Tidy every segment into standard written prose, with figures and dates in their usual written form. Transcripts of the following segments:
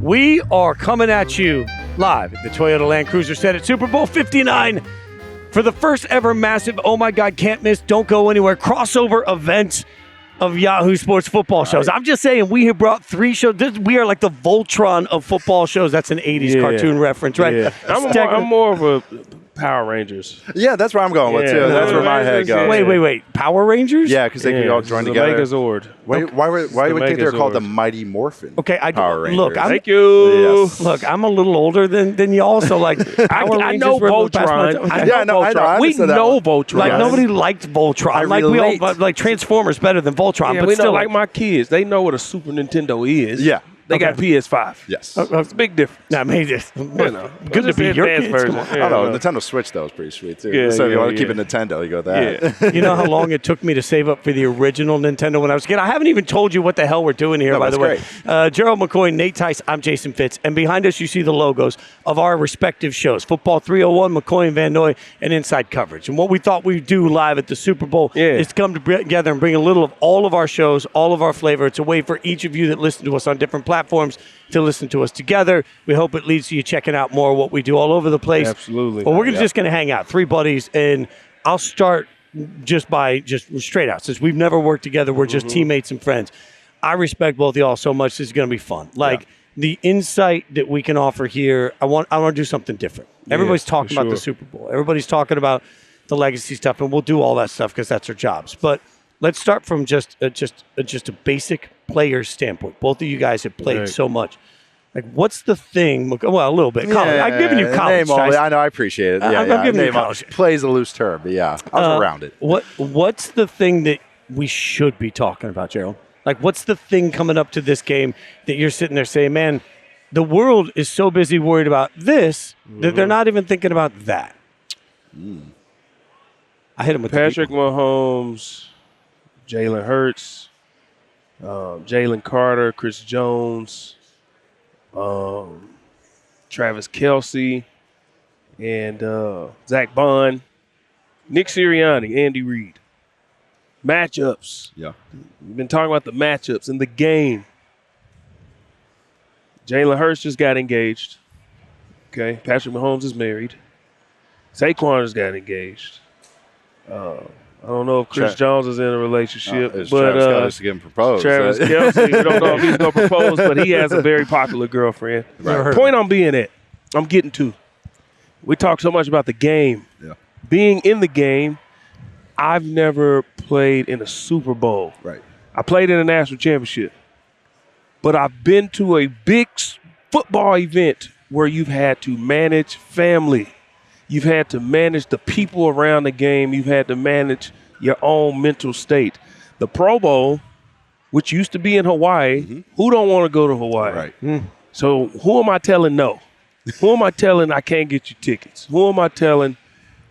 We are coming at you live at the Toyota Land Cruiser set at Super Bowl 59 for the first ever massive, oh my God, can't miss, don't go anywhere, crossover event of Yahoo Sports football shows. I'm just saying, we have brought 3 shows. We are like the Voltron of football shows. That's an 80s cartoon reference, right? Yeah. I'm more of a Power Rangers. Yeah, that's where I'm going with, too. That's where my head goes. Wait. Power Rangers? Yeah, because they can all join together. Megazord. Why would you think they're called the Mighty Morphin? Okay, Power Rangers. Look, Thank you. Yes. Look, I'm a little older than y'all, so like I know Voltron. I know. We know Voltron. Like nobody liked Voltron. Like we all like Transformers better than Voltron, but we still know, like my kids, they know what a Super Nintendo is. Yeah. They got PS5. Yes. It's a big difference. I mean, good to be your kids. Version. I don't know. Nintendo Switch, though, is pretty sweet, too. Yeah, so if you want to keep it Nintendo, you go that. Yeah. You know how long it took me to save up for the original Nintendo when I was a kid? I haven't even told you what the hell we're doing here, by the way. Gerald McCoy, Nate Tice, I'm Jason Fitz. And behind us, you see the logos of our respective shows. Football 301, McCoy and Van Noy, and Inside Coverage. And what we thought we'd do live at the Super Bowl is come together and bring a little of all of our shows, all of our flavor. It's a way for each of you that listen to us on different platforms to listen to us together. We hope it leads to you checking out more of what we do all over the place. Absolutely. Well, we're just going to hang out, 3 buddies, and I'll start just straight out. Since we've never worked together, we're just teammates and friends. I respect both of y'all so much. This is going to be fun. The insight that we can offer here, I want to do something different. Everybody's talking about the Super Bowl. Everybody's talking about the legacy stuff, and we'll do all that stuff because that's our jobs. But let's start from just a basic player standpoint. Both of you guys have played so much. Like, what's the thing? Well, a little bit. College. I'm giving you college. I know. I appreciate it. I'm giving you college. Plays a loose term, but yeah, I was around it. What's the thing that we should be talking about, Gerald? Like, what's the thing coming up to this game that you're sitting there saying, man, the world is so busy worried about this that they're not even thinking about that? I hit him with Patrick Mahomes, Jalen Hurts, Jalen Carter, Chris Jones, Travis Kelce, and Zach Bond, Nick Sirianni, Andy Reid. Matchups. Yeah. We've been talking about the matchups in the game. Jalen Hurts just got engaged. Okay. Patrick Mahomes is married. Saquon just got engaged. I don't know if Chris Jones is in a relationship, but Travis Kelce getting proposed. Travis Kelce, we don't know if he's going to propose, but he has a very popular girlfriend. Right. Point I'm getting to. We talk so much about the game. Yeah. Being in the game, I've never played in a Super Bowl. Right. I played in a national championship, but I've been to a big football event where you've had to manage family. You've had to manage the people around the game. You've had to manage your own mental state. The Pro Bowl, which used to be in Hawaii, who don't want to go to Hawaii? Right. So who am I telling no? Who am I telling I can't get you tickets? Who am I telling,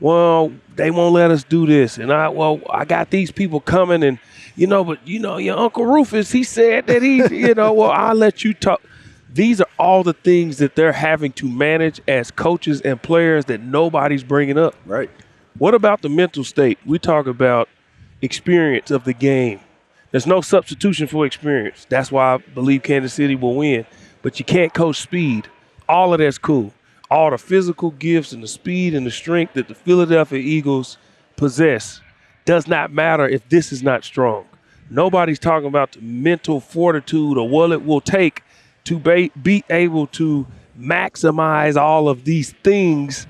well, they won't let us do this? And I got these people coming and, but your Uncle Rufus, he said that I'll let you talk. These are all the things that they're having to manage as coaches and players that nobody's bringing up. Right. What about the mental state? We talk about experience of the game. There's no substitution for experience. That's why I believe Kansas City will win. But you can't coach speed. All of that's cool. All the physical gifts and the speed and the strength that the Philadelphia Eagles possess does not matter if this is not strong. Nobody's talking about the mental fortitude or what it will take to be able to maximize all of these things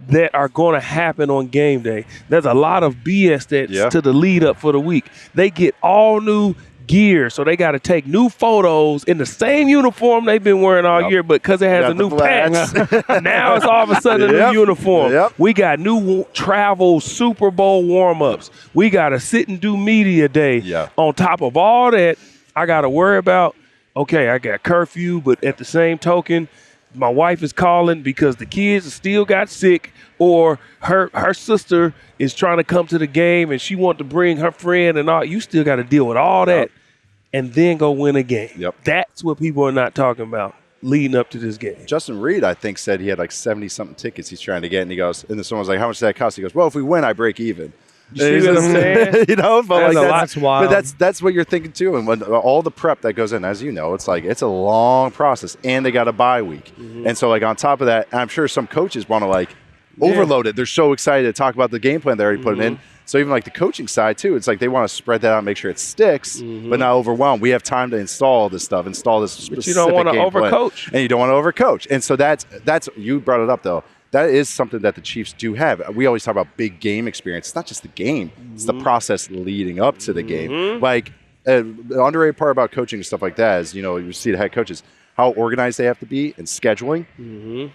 that are going to happen on game day. There's a lot of BS that's to the lead up for the week. They get all new gear, so they got to take new photos in the same uniform they've been wearing all year, but because it has a new patch, now it's all of a sudden a new uniform. We got new travel Super Bowl warm-ups. We got to sit and do media day. On top of all that, I got to worry about, okay, I got curfew, but at the same token, my wife is calling because the kids still got sick, or her sister is trying to come to the game and she wants to bring her friend and all. You still got to deal with all that and then go win a game. That's what people are not talking about leading up to this game. Justin Reid, I think, said he had like 70-something tickets he's trying to get, and he goes, and then someone's like, how much does that cost? He goes, well, if we win, I break even. You see what I'm saying? You know, but That's wild. But that's what you're thinking too, and when all the prep that goes in, as you know, it's a long process, and they got a bye week, and so on top of that, I'm sure some coaches want to overload it. They're so excited to talk about the game plan they already put in. So even the coaching side too, it's they want to spread that out, make sure it sticks, but not overwhelm. We have time to install this specific but you don't want to overcoach, and you don't want to overcoach. And so that's you brought it up though. That is something that the Chiefs do have. We always talk about big game experience. It's not just the game; it's the process leading up to the game. The underrated part about coaching and stuff like that is, you see the head coaches how organized they have to be in scheduling.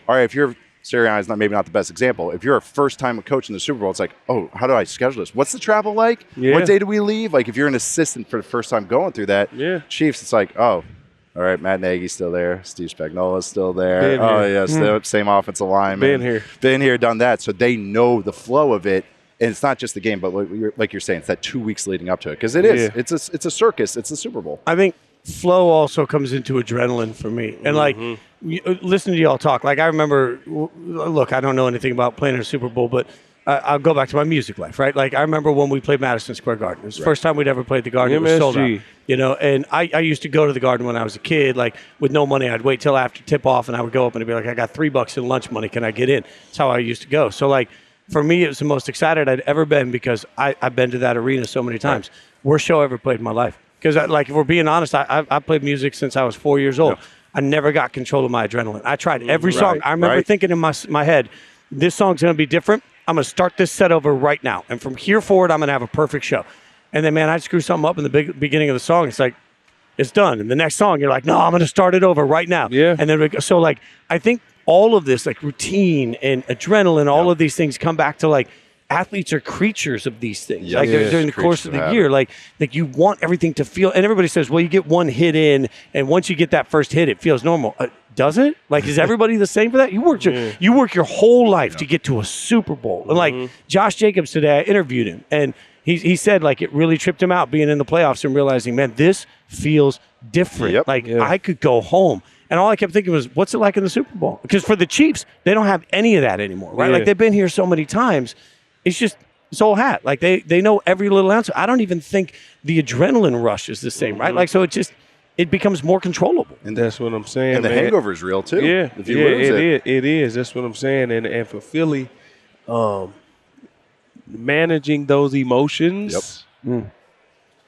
All right, if you're Sirianni is maybe not the best example. If you're a first-time coach in the Super Bowl, it's oh, how do I schedule this? What's the travel like? Yeah. What day do we leave? If you're an assistant for the first time going through that, Chiefs, it's oh, all right, Matt Nagy's still there. Steve Spagnuolo is still there. Still same offensive line. Been here, done that. So they know the flow of it. And it's not just the game, but like you're saying, it's that 2 weeks leading up to it. Because it is. Yeah. It's a circus. It's the Super Bowl. I think flow also comes into adrenaline for me. And listen to y'all talk. I remember, look, I don't know anything about playing in a Super Bowl, but I'll go back to my music life, right? I remember when we played Madison Square Garden. It was the first time we'd ever played the Garden. MSG. It was sold out. And I used to go to the Garden when I was a kid, with no money. I'd wait till after tip-off, and I would go up and I'd be I got $3 in lunch money. Can I get in? That's how I used to go. So, for me, it was the most excited I'd ever been because I've been to that arena so many times. Right. Worst show I ever played in my life. Because, if we're being honest, I played music since I was 4 years old. Yeah. I never got control of my adrenaline. I tried every song. I remember thinking in my head, this song's going to be different. I'm going to start this set over right now. And from here forward, I'm going to have a perfect show. And then, man, I'd screw something up in the beginning of the song. It's it's done. And the next song, you're no, I'm going to start it over right now. Yeah. And then, I think all of this, routine and adrenaline, all of these things come back to, athletes are creatures of these things. During the course of the year, you want everything to feel. And everybody says, well, you get one hit in, and once you get that first hit, it feels normal. Does it? Is everybody the same for that? You work your whole life to get to a Super Bowl. And Josh Jacobs today, I interviewed him, and he said it really tripped him out being in the playoffs and realizing, man, this feels different. Yep. I could go home. And all I kept thinking was, what's it like in the Super Bowl? Because for the Chiefs, they don't have any of that anymore, right? Yeah. They've been here so many times. It's old hat. They know every little ounce. I don't even think the adrenaline rush is the same, right? So it becomes more controllable. And that's what I'm saying. And the hangover is real too. Yeah, if you lose it is. That's what I'm saying. And for Philly, managing those emotions,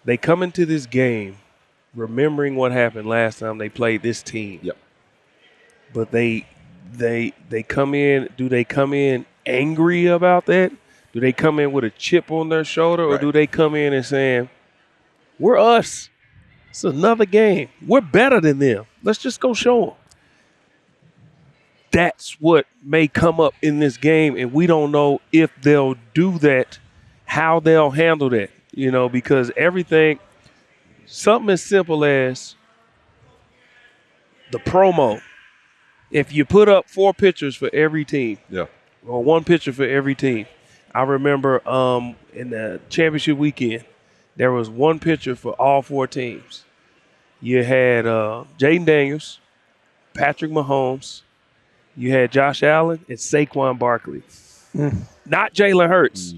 they come into this game remembering what happened last time they played this team. Yep. But they come in. Do they come in angry about that? Do they come in with a chip on their shoulder, or do they come in and saying, we're us. It's another game. We're better than them. Let's just go show them. That's what may come up in this game, and we don't know if they'll do that, how they'll handle that, because everything, something as simple as the promo. If you put up 4 pictures for every team, or 1 picture for every team, I remember in the championship weekend, there was 1 picture for all 4 teams. You had Jaden Daniels, Patrick Mahomes, you had Josh Allen, and Saquon Barkley. Not Jalen Hurts.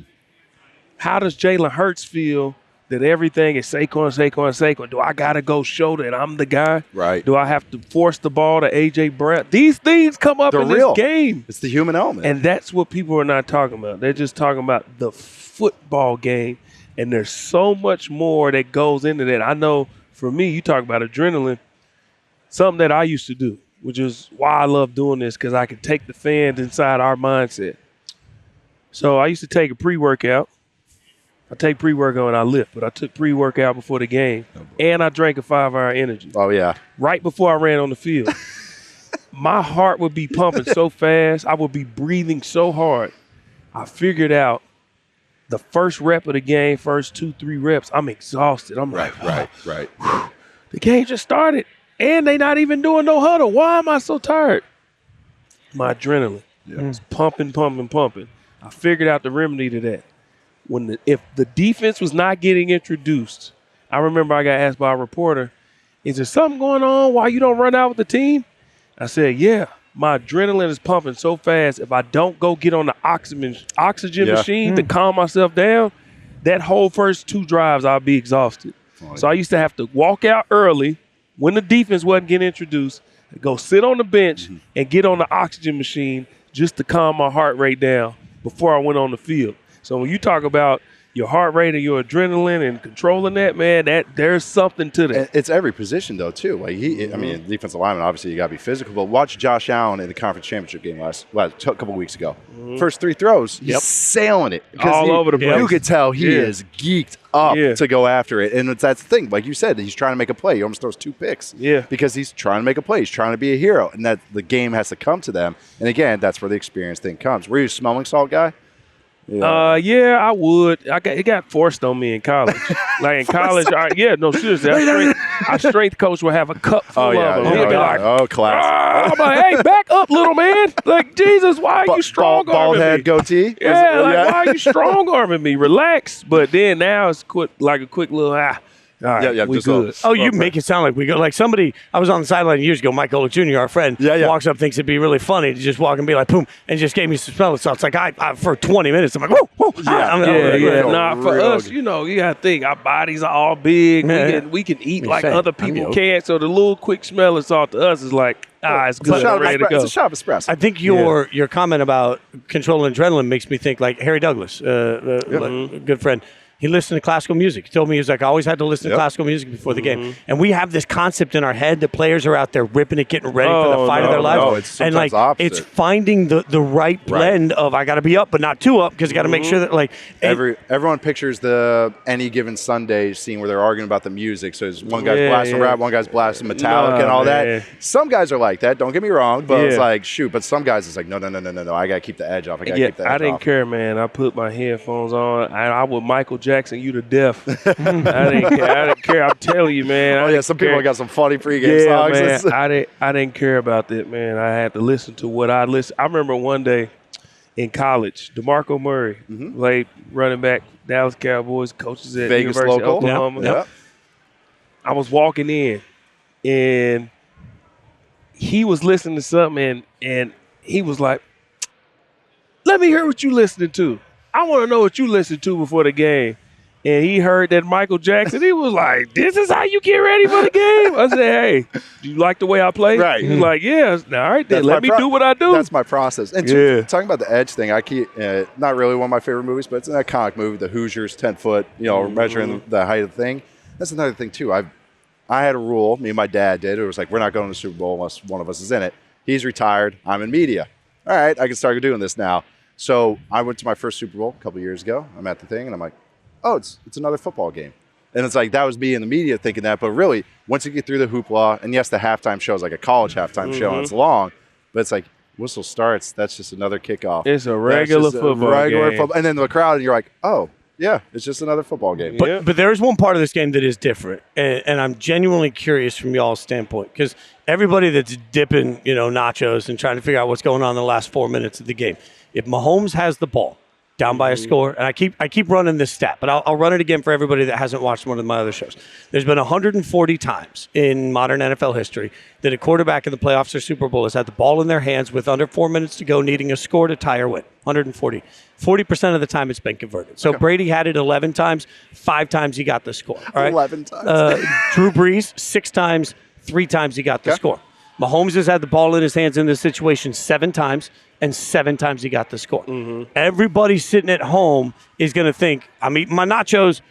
How does Jalen Hurts feel that everything is Saquon? Do I got to go show that I'm the guy? Right. A.J. Do I have to force the ball to A.J. Brown? These things come up in real. This game. It's the human element. And that's what people are not talking about. They're just talking about the football game. And there's so much more that goes into that. I know for me, you talk about adrenaline, something that I used to do, which is why I love doing this, because I can take the fans inside our mindset. So I used to take a pre-workout. I take pre-workout and I lift, but I took pre-workout before the game, and I drank a 5-hour energy. Oh, yeah. Right before I ran on the field. My heart would be pumping so fast. I would be breathing so hard. I figured out the first rep of the game, first 2-3 reps, I'm exhausted. I'm right. The game just started, and they not even doing no huddle. Why am I so tired? My adrenaline is pumping. I figured out the remedy to that. If the defense was not getting introduced, I remember I got asked by a reporter, is there something going on why you don't run out with the team? I said, yeah, my adrenaline is pumping so fast. If I don't go get on the oxygen machine to calm myself down, that whole first 2 drives, I'll be exhausted. So I used to have to walk out early when the defense wasn't getting introduced, go sit on the bench and get on the oxygen machine just to calm my heart rate down before I went on the field. So when you talk about your heart rate and your adrenaline and controlling that, man, there's something to that. It's every position, though, too. Like I mean, defensive lineman, obviously, you got to be physical. But watch Josh Allen in the conference championship game a couple weeks ago. First 3 throws, he's sailing it. All over the place. You could tell he is geeked up to go after it. And that's the thing. Like you said, he's trying to make a play. He almost throws 2 picks. Yeah. Because he's trying to make a play. He's trying to be a hero. And that the game has to come to them. And, again, that's where the experience thing comes. Were you a smelling salt guy? Yeah, I would. It got forced on me in college. Like in college, seriously. Our strength coach would have a cup full of them. He'd be like, class. I'm like, hey, back up, little man. Like, Jesus, why are you strong arming bald me? head, goatee? Why are you strong arming me? Relax. But then now it's a quick little All right, we good. You make it sound like we go. Like somebody, I was on the sideline years ago, Mike Ola Jr., our friend, walks up, thinks it'd be really funny to just walk and be like, boom, and just gave me some smelling salts. Like, I for 20 minutes, I'm like, whoa. Nah, for us, you got to think, our bodies are all big. We can eat like other people can't. So the little quick smelling salt to us is like, it's good. I'm ready to go. It's a shot of espresso. I think your comment about controlling adrenaline makes me think like Harry Douglas, a good friend. He listened to classical music. He told me, he was like, I always had to listen to classical music before the game. And we have this concept in our head that players are out there ripping it, getting ready for the fight of their lives. It's sometimes opposite. It's finding the right blend of I got to be up, but not too up because you got to make sure that everyone pictures the Any Given Sunday scene where they're arguing about the music. So there's one guy's blasting rap, one guy's blasting Metallica and all that. Some guys are like that. Don't get me wrong, but it's like shoot. But some guys it's like no. I got to keep the edge off. I didn't care, man. I put my headphones on. I would Michael Jackson you to death. I didn't care. I'm telling you, man. Some people got some funny pregame songs. Man, I didn't care about that, man. I had to listen to what I listened. I remember one day in college, DeMarco Murray played running back, Dallas Cowboys, coaches at Vegas University local. of Oklahoma. I was walking in, and he was listening to something, and he was like, "Let me hear what you listening to. I want to know what you listened to before the game." And he heard that Michael Jackson. He was like, "This is how you get ready for the game?" I said, "Hey, do you like the way I play?" Right. He was like, "Yeah." All right, then let me do what I do. That's my process. And talking about the edge thing, I keep not really one of my favorite movies, but it's an iconic movie, The Hoosiers, 10-foot, measuring the height of the thing. That's another thing too. I had a rule. Me and my dad did. It was like we're not going to the Super Bowl unless one of us is in it. He's retired. I'm in media. All right, I can start doing this now. So I went to my first Super Bowl a couple years ago. I'm at the thing, and I'm like, oh, it's another football game. And it's like that was me in the media thinking that. But really, once you get through the hoopla, and yes, the halftime show is like a college halftime show, and it's long, but it's like whistle starts, that's just another kickoff. It's a regular football game. And then the crowd, and you're like, oh, yeah, it's just another football game. But there is one part of this game that is different, and I'm genuinely curious from y'all's standpoint because everybody that's dipping, nachos and trying to figure out what's going on in the last 4 minutes of the game, if Mahomes has the ball down by a score, and I keep running this stat, but I'll run it again for everybody that hasn't watched one of my other shows. There's been 140 times in modern NFL history that a quarterback in the playoffs or Super Bowl has had the ball in their hands with under 4 minutes to go, needing a score to tie or win. 140. 40% of the time it's been converted. So Brady had it 11 times. 5 times he got the score. All right? 11 times. Drew Brees, 6 times. 3 times he got the score. Mahomes has had the ball in his hands in this situation 7 times, and 7 times he got the score. Everybody sitting at home is going to think, I'm eating my nachos.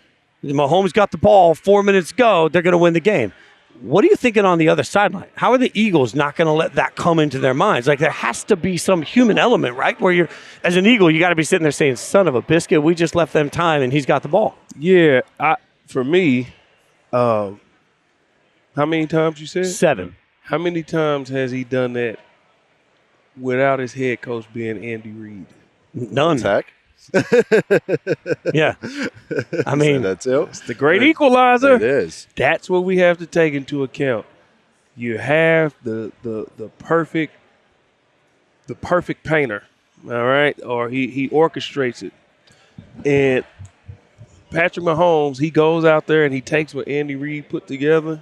Mahomes got the ball, 4 minutes go. They're going to win the game. What are you thinking on the other sideline? How are the Eagles not going to let that come into their minds? Like, there has to be some human element, right? Where you're, as an Eagle, you got to be sitting there saying, son of a biscuit, we just left them time, and he's got the ball. Yeah, for me, how many times you said? 7. How many times has he done that without his head coach being Andy Reid? None. Tech. Yeah. I mean, that's it. It's the great equalizer. It is. That's what we have to take into account. You have the perfect painter, all right? Or he orchestrates it. And Patrick Mahomes, he goes out there and he takes what Andy Reid put together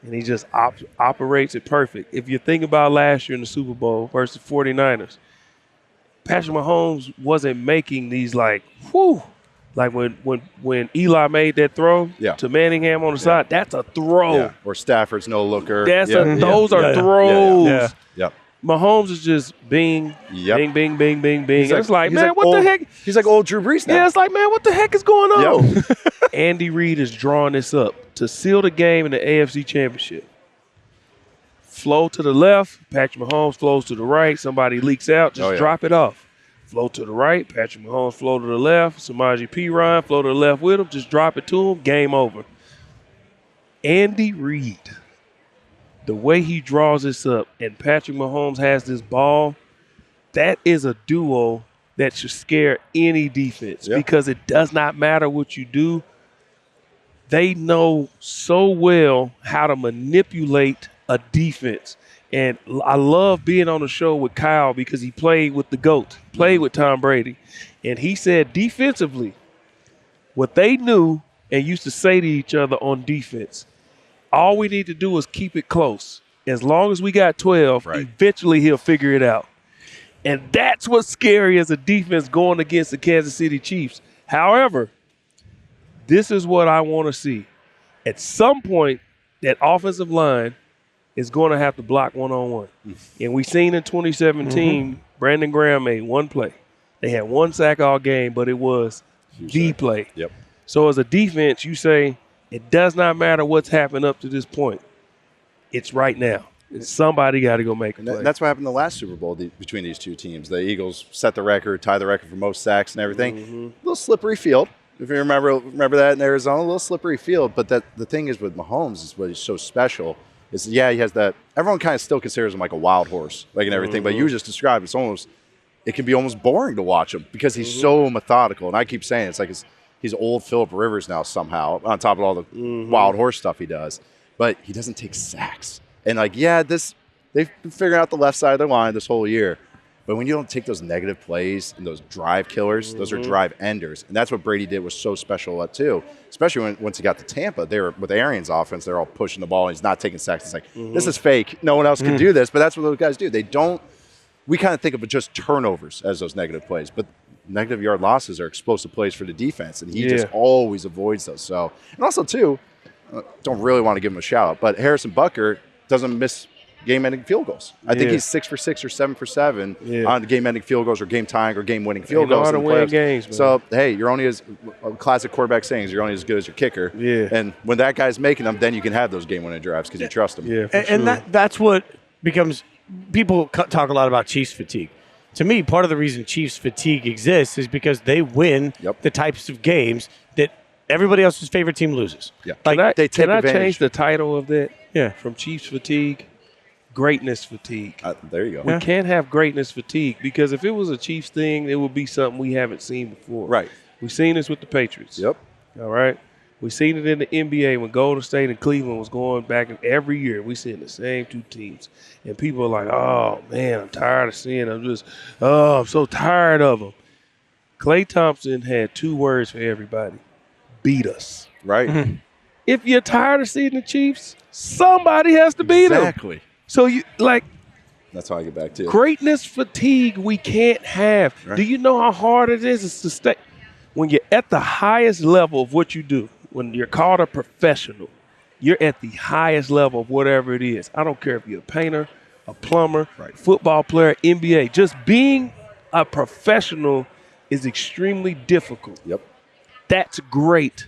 and he just operates it perfect. If you think about last year in the Super Bowl versus 49ers, Patrick Mahomes wasn't making these Like when Eli made that throw to Manningham on the side, that's a throw. Yeah. Or Stafford's no looker. Those are throws. Yeah. Yep. Mahomes is just bing, bing, bing, bing, bing, bing. It's like, man, what old, the heck? He's like old Drew Brees now. Yeah, it's like, man, what the heck is going on? Yep. Andy Reid is drawing this up to seal the game in the AFC Championship. Flow to the left, Patrick Mahomes flows to the right. Somebody leaks out, just drop it off. Flow to the right, Patrick Mahomes flow to the left. Samaje Perine flow to the left with him, just drop it to him, game over. Andy Reid, the way he draws this up, and Patrick Mahomes has this ball, that is a duo that should scare any defense because it does not matter what you do. They know so well how to manipulate a defense. And I love being on the show with Kyle because he played with the GOAT, played with Tom Brady. And he said defensively, what they knew and used to say to each other on defense, all we need to do is keep it close. As long as we got 12, eventually he'll figure it out. And that's what's scary as a defense going against the Kansas City Chiefs. However, this is what I want to see. At some point, that offensive line is going to have to block one-on-one. And we seen in 2017, Brandon Graham made one play. They had one sack all game, but it was the play. Yep. So as a defense, you say, it does not matter what's happened up to this point. It's right now. Somebody got to go make a play. That's what happened in the last Super Bowl between these two teams. The Eagles set the record, tied the record for most sacks and everything. A little slippery field. If you remember that in Arizona, a little slippery field. But the thing is with Mahomes is what is so special is, he has that. Everyone kind of still considers him like a wild horse, like and everything. But you just described it can be almost boring to watch him because he's so methodical. And I keep saying it's like he's old Phillip Rivers now somehow, on top of all the wild horse stuff he does. But he doesn't take sacks. And they've been figuring out the left side of their line this whole year. But when you don't take those negative plays and those drive killers, those are drive enders. And that's what Brady did was so special at too. Especially once he got to Tampa, they were with Arians' offense, they're all pushing the ball and he's not taking sacks. It's like, this is fake. No one else can do this. But that's what those guys do. We kind of think of it just turnovers as those negative plays. But negative yard losses are explosive plays for the defense. And he just always avoids those. So, and also too, don't really want to give him a shout out, but Harrison Butker doesn't miss game-ending field goals. I think he's 6 for 6 or 7 for 7 on the game-ending field goals or game-tying or game-winning field goals. To win games, man. So, hey, you're only as classic quarterback saying is you're only as good as your kicker. Yeah. And when that guy's making them, then you can have those game-winning drives because you trust him. Yeah, and that's what becomes – people talk a lot about Chiefs fatigue. To me, part of the reason Chiefs fatigue exists is because they win the types of games that everybody else's favorite team loses. Yeah. Like, can I change the title of that? Yeah. From Chiefs fatigue, greatness fatigue. There you go. We can't have greatness fatigue because if it was a Chiefs thing, it would be something we haven't seen before. Right. We've seen this with the Patriots. Yep. All right. We've seen it in the NBA when Golden State and Cleveland was going back every year. We seen the same two teams. And people are like, oh, man, I'm tired of seeing them. I'm so tired of them. Klay Thompson had 2 words for everybody. Beat us. Right. If you're tired of seeing the Chiefs, somebody has to beat them. Exactly. So that's how I get back to it. Greatness fatigue we can't have. Right. Do you know how hard it is to stay when you're at the highest level of what you do? When you're called a professional, you're at the highest level of whatever it is. I don't care if you're a painter, a plumber, football player, NBA. Just being a professional is extremely difficult. Yep. That's great.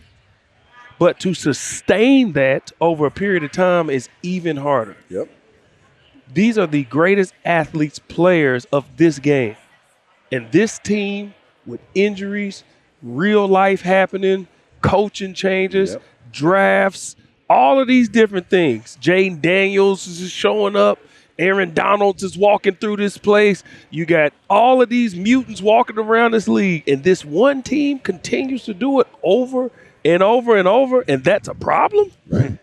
But to sustain that over a period of time is even harder. Yep. These are the greatest athletes, players of this game. And this team with injuries, real life happening, coaching changes, drafts, all of these different things. Jaden Daniels is showing up. Aaron Donalds is walking through this place. You got all of these mutants walking around this league. And this one team continues to do it over and over and over, and that's a problem? Right.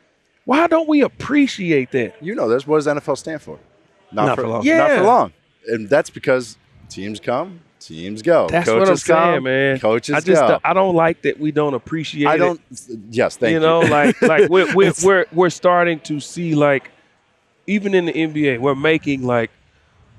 Why don't we appreciate that? You know this. What does NFL stand for? Not for long. Yeah. Not for long. And that's because teams come, teams go. That's coaches what I'm saying, come, man. Coaches go. I don't like that we don't appreciate it. Yes, thank you. You know, like we're starting to see, like, even in the NBA, we're making like,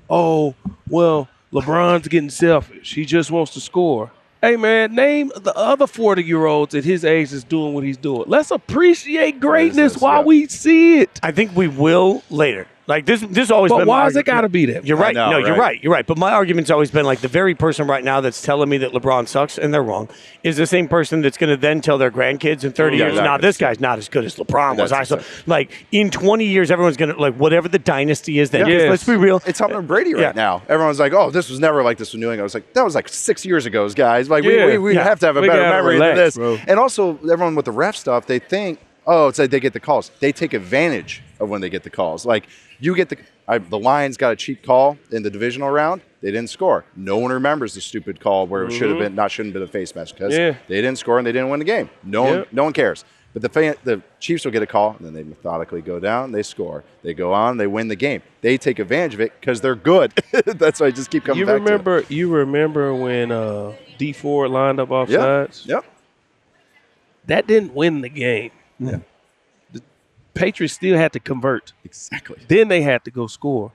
oh, well, LeBron's getting selfish. He just wants to score. Hey, man, name the other 40-year-olds at his age that's doing what he's doing. Let's appreciate greatness while we see it. I think we will later. Like this always been. But why has it got to be that? You're right. know, No, right? You're right. But my argument's always been like the very person right now that's telling me that LeBron sucks, and they're wrong, is the same person that's going to then tell their grandkids in 30 years, exactly. nah, this guy's not as good as LeBron was. That's So, like, in 20 years, everyone's going to, like, whatever the dynasty is then. Yeah. Yes. Let's be real. It's Tom Brady right now. Everyone's like, oh, this was never like this with New England. I was like, that was like 6 years ago, guys. Like, we have to have a better memory than this. Bro. And also, everyone with the ref stuff, they think, oh, it's like they get the calls. They take advantage of when they get the calls. Like, you get the Lions got a cheap call in the divisional round. They didn't score. No one remembers the stupid call where it shouldn't have been a face mask because they didn't score and they didn't win the game. No one cares. But the Chiefs will get a call, and then they methodically go down. They score. They go on. They win the game. They take advantage of it because they're good. That's why I just keep coming back to it. You remember when D Ford lined up off sides? Yep. That didn't win the game. Yeah. The Patriots still had to convert. Exactly. Then they had to go score.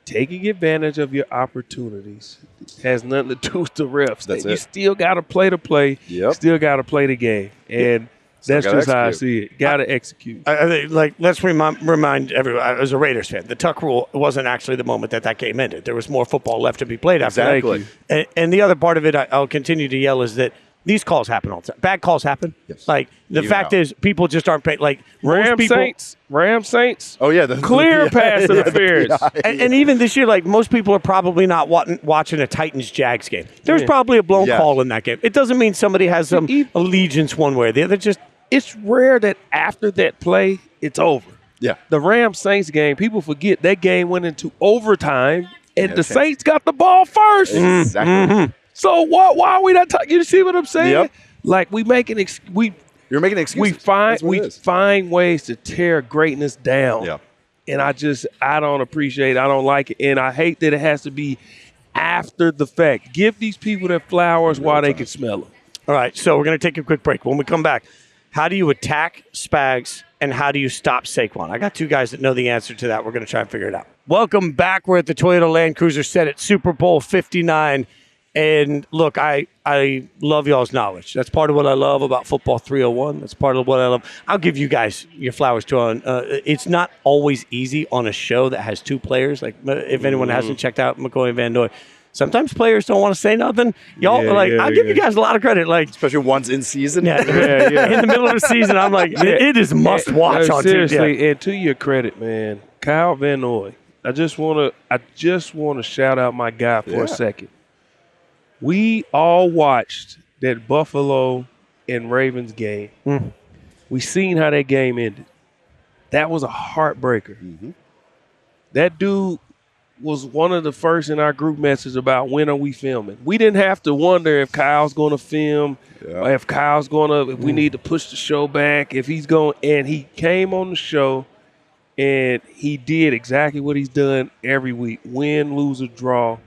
Taking advantage of your opportunities has nothing to do with the refs. That's You it. still got to play the play. Yep. Still got to play the game. And that's just how I see it. Got to execute. I think, like, let's remind everyone, as a Raiders fan, the Tuck rule wasn't actually the moment that game ended. There was more football left to be played after that. Exactly. And the other part of it, I'll continue to yell, is that these calls happen all the time. Bad calls happen. Yes. Like, the fact is, people just aren't paying. Like, Ram Saints. Oh, yeah. Clear pass interference. And even this year, like, most people are probably not watching a Titans-Jags game. There's probably a blown call in that game. It doesn't mean somebody has some allegiance one way or the other. It's rare that after that play, it's over. Yeah. The Rams-Saints game, people forget that game went into overtime, and the Saints got the ball first. Exactly. Mm-hmm. So why are we not talking? You see what I'm saying? Yep. Like You're making excuses. We find ways to tear greatness down. Yeah. And I don't appreciate it. I don't like it. And I hate that it has to be after the fact. Give these people their flowers while they can smell them. All right, so we're going to take a quick break. When we come back, how do you attack Spags and how do you stop Saquon? I got two guys that know the answer to that. We're going to try and figure it out. Welcome back. We're at the Toyota Land Cruiser set at Super Bowl 59. And look, I love y'all's knowledge. That's part of what I love about Football 301. That's part of what I love. I'll give you guys your flowers too. It's not always easy on a show that has two players. Like, if anyone hasn't checked out McCoy and Van Noy, sometimes players don't want to say nothing. Y'all, I'll give you guys a lot of credit. Like, especially one's in season. In the middle of the season, I'm like, it is must watch on TV. Seriously, and to your credit, man, Kyle Van Noy. I just want to shout out my guy for a second. We all watched that Buffalo and Ravens game. We seen how that game ended. That was a heartbreaker. Mm-hmm. That dude was one of the first in our group message about when are we filming. We didn't have to wonder if Kyle's going to film, or if we need to push the show back, if he's going. And he came on the show, and he did exactly what he's done every week: win, lose, or draw.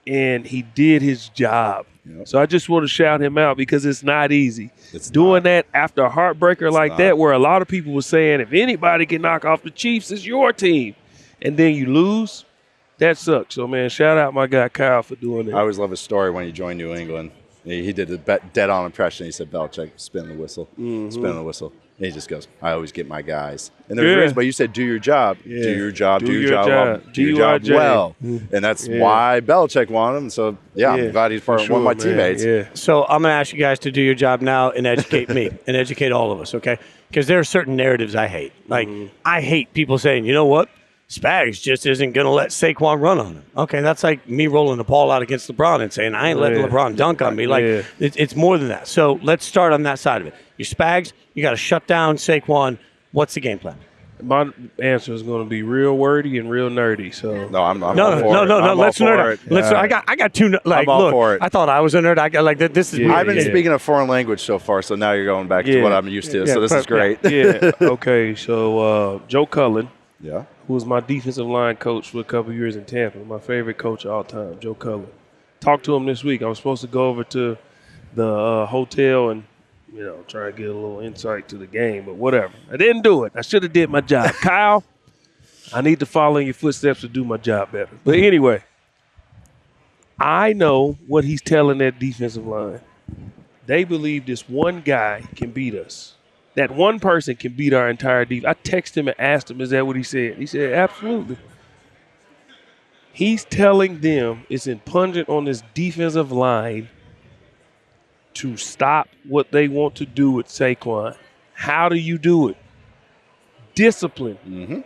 And he did his job. Yep. So I just want to shout him out because it's not easy. That after a heartbreaker like that, where a lot of people were saying, if anybody can knock off the Chiefs, it's your team. And then you lose, that sucks. So, man, shout out my guy Kyle for doing that. I always love his story when he joined New England. He did a dead-on impression. He said, Belichick, spin the whistle, spin the whistle. And he just goes, I always get my guys. And there's a reason, but you said, do your job. Yeah. Do your job. Do your job well. And that's why Belichick wanted him. So, I'm glad he's one of my teammates. Yeah. So I'm going to ask you guys to do your job now and educate me and educate all of us, okay? Because there are certain narratives I hate. Like, I hate people saying, you know what? Spags just isn't going to let Saquon run on him. Okay, that's like me rolling the ball out against LeBron and saying, I ain't letting LeBron dunk on me. Like, it's more than that. So let's start on that side of it. Your Spags, you got to shut down Saquon. What's the game plan? My answer is going to be real wordy and real nerdy. So no, I'm no. Let's nerd it. I got two. Like, I'm all for it. I thought I was a nerd. I got like that. This is. Yeah. I've been speaking a foreign language so far, so now you're going back to what I'm used to. So this is great. Okay. So Joe Cullen. Yeah. Who was my defensive line coach for a couple of years in Tampa. My favorite coach of all time, Joe Cullen. Talked to him this week. I was supposed to go over to the hotel and, try to get a little insight to the game, but whatever. I didn't do it. I should have did my job. Kyle, I need to follow in your footsteps to do my job better. But anyway, I know what he's telling that defensive line. They believe this one guy can beat us. That one person can beat our entire defense. I texted him and asked him, is that what he said? He said, absolutely. He's telling them it's impingent on this defensive line to stop what they want to do with Saquon. How do you do it? Discipline,